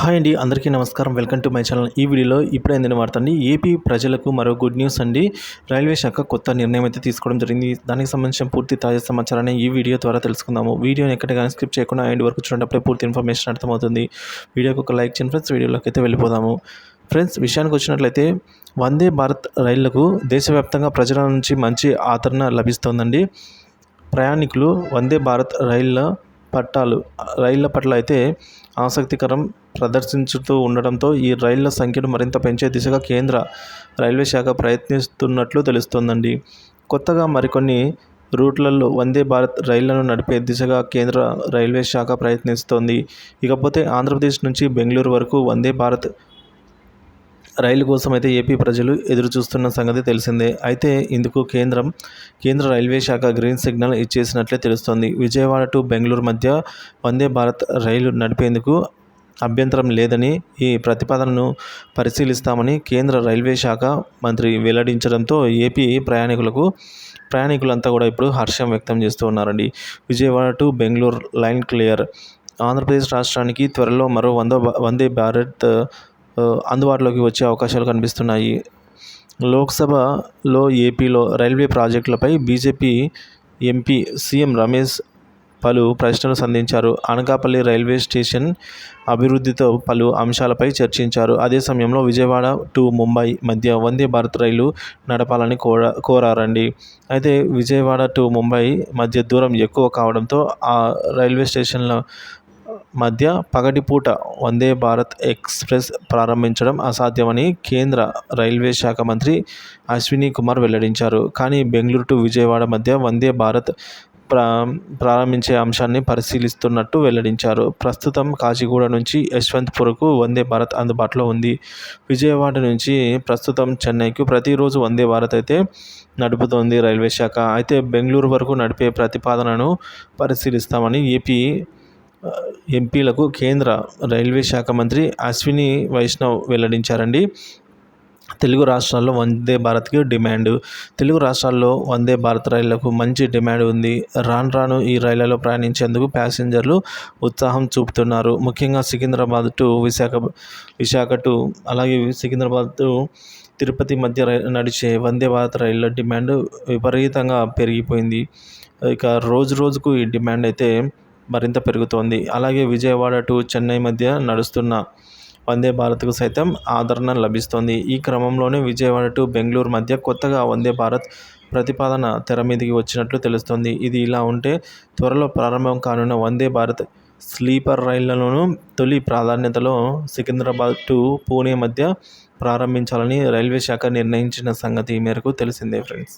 Hi అండి, అందరికీ నమస్కారం. Welcome to my channel. ఈ వీడియోలో ఇప్పుడే అందిన వార్త అండి. ఏపీ ప్రజలకు మరో గుడ్ న్యూస్ అండి. రైల్వే శాఖ కొత్త నిర్ణయం అయితే తీసుకోవడం జరిగింది. దానికి సంబంధించిన పూర్తి తాజా సమాచారాన్ని ఈ వీడియో ద్వారా తెలుసుకుందాము. వీడియోని ఎక్కడ కానీ స్కిప్ చేయకుండా ఎండ్ వరకు చూడటప్పుడే పూర్తి ఇన్ఫర్మేషన్ అర్థమవుతుంది. వీడియోకి ఒక లైక్ చేయండి ఫ్రెండ్స్. వీడియోలోకి అయితే వెళ్ళిపోదాము. ఫ్రెండ్స్, విషయానికి వచ్చినట్లయితే వందే భారత్ రైళ్లకు దేశవ్యాప్తంగా ప్రజల నుంచి మంచి ఆదరణ లభిస్తోందండి. ప్రయాణికులు వందే భారత్ రైళ్ల పట్ల అయితే ఆసక్తికరం ప్రదర్శించుతూ ఉండడంతో ఈ రైళ్ల సంఖ్యను మరింత పెంచే దిశగా కేంద్ర రైల్వే శాఖ ప్రయత్నిస్తున్నట్లు తెలుస్తోందండి. కొత్తగా మరికొన్ని రూట్లలో వందే భారత్ రైళ్లను నడిపే దిశగా కేంద్ర రైల్వే శాఖ ప్రయత్నిస్తోంది. ఇకపోతే ఆంధ్రప్రదేశ్ నుంచి బెంగళూరు వరకు వందే భారత్ రైలు కోసం అయితే ఏపీ ప్రజలు ఎదురు చూస్తున్న సంగతి తెలిసిందే. అయితే ఇందుకు కేంద్ర రైల్వే శాఖ గ్రీన్ సిగ్నల్ ఇచ్చేసినట్లే తెలుస్తోంది. విజయవాడ టు బెంగళూరు మధ్య వందే భారత్ రైలు నడిపేందుకు అభ్యంతరం లేదని, ఈ ప్రతిపాదనను పరిశీలిస్తామని కేంద్ర రైల్వే శాఖ మంత్రి వెల్లడించడంతో ఏపీ ప్రయాణికులంతా కూడా ఇప్పుడు హర్షం వ్యక్తం చేస్తూ ఉన్నారండి. Vijayawada to Bengaluru line clear. Andhra Pradesh రాష్ట్రానికి త్వరలో మరో వందే భారత్ అందుబాటులోకి వచ్చే అవకాశాలు కనిపిస్తున్నాయి. లోక్సభలో ఏపీలో రైల్వే ప్రాజెక్టులపై బీజేపీ ఎంపీ సీఎం రమేష్ పలు ప్రశ్నలు సంధించారు. అనకాపల్లి రైల్వే స్టేషన్ అభివృద్ధితో పలు అంశాలపై చర్చించారు. అదే సమయంలో విజయవాడ టు ముంబై మధ్య వందే భారత్ రైలు నడపాలని కోరారండి. అయితే విజయవాడ టు ముంబై మధ్య దూరం ఎక్కువ కావడంతో ఆ రైల్వే స్టేషన్ల మధ్య పగటిపూట వందే భారత్ ఎక్స్ప్రెస్ ప్రారంభించడం అసాధ్యమని కేంద్ర రైల్వే శాఖ మంత్రి అశ్విని కుమార్ వెల్లడించారు. కానీ బెంగళూరు టు విజయవాడ మధ్య వందే భారత్ ప్రారంభించే అంశాన్ని పరిశీలిస్తున్నట్టు వెల్లడించారు. ప్రస్తుతం కాచిగూడ నుంచి యశ్వంత్పూర్కు వందే భారత్ అందుబాటులో ఉంది. విజయవాడ నుంచి ప్రస్తుతం చెన్నైకు ప్రతిరోజు వందే భారత్ అయితే నడుపుతోంది రైల్వే శాఖ. అయితే బెంగళూరు వరకు నడిపే ప్రతిపాదనను పరిశీలిస్తామని ఎంపీలకు కేంద్ర రైల్వే శాఖ మంత్రి అశ్విని వైష్ణవ్ వెల్లడించారండి. తెలుగు రాష్ట్రాల్లో వందే భారత్కి డిమాండ్. తెలుగు రాష్ట్రాల్లో వందే భారత్ రైళ్లకు మంచి డిమాండ్ ఉంది. రాను ఈ రైళ్లలో ప్రయాణించేందుకు ప్యాసింజర్లు ఉత్సాహం చూపుతున్నారు. ముఖ్యంగా సికింద్రాబాద్ టు విశాఖ టు అలాగే సికింద్రాబాద్ టు తిరుపతి మధ్య నడిచే వందే భారత్ రైళ్ల డిమాండ్ విపరీతంగా పెరిగిపోయింది. ఇక రోజుకు ఈ డిమాండ్ అయితే మరింత పెరుగుతోంది. అలాగే విజయవాడ టు చెన్నై మధ్య నడుస్తున్న వందే భారత్కు సైతం ఆదరణ లభిస్తోంది. ఈ క్రమంలోనే విజయవాడ టు బెంగళూరు మధ్య కొత్తగా వందే భారత్ ప్రతిపాదన తెర మీదికి వచ్చినట్లు తెలుస్తోంది. ఇది ఇలా ఉంటే త్వరలో ప్రారంభం కానున్న వందే భారత్ స్లీపర్ రైళ్లను తొలి ప్రాధాన్యతలో సికింద్రాబాద్ టు పూణే మధ్య ప్రారంభించాలని రైల్వే శాఖ నిర్ణయించిన సంగతి ఈ మేరకు తెలిసిందే ఫ్రెండ్స్.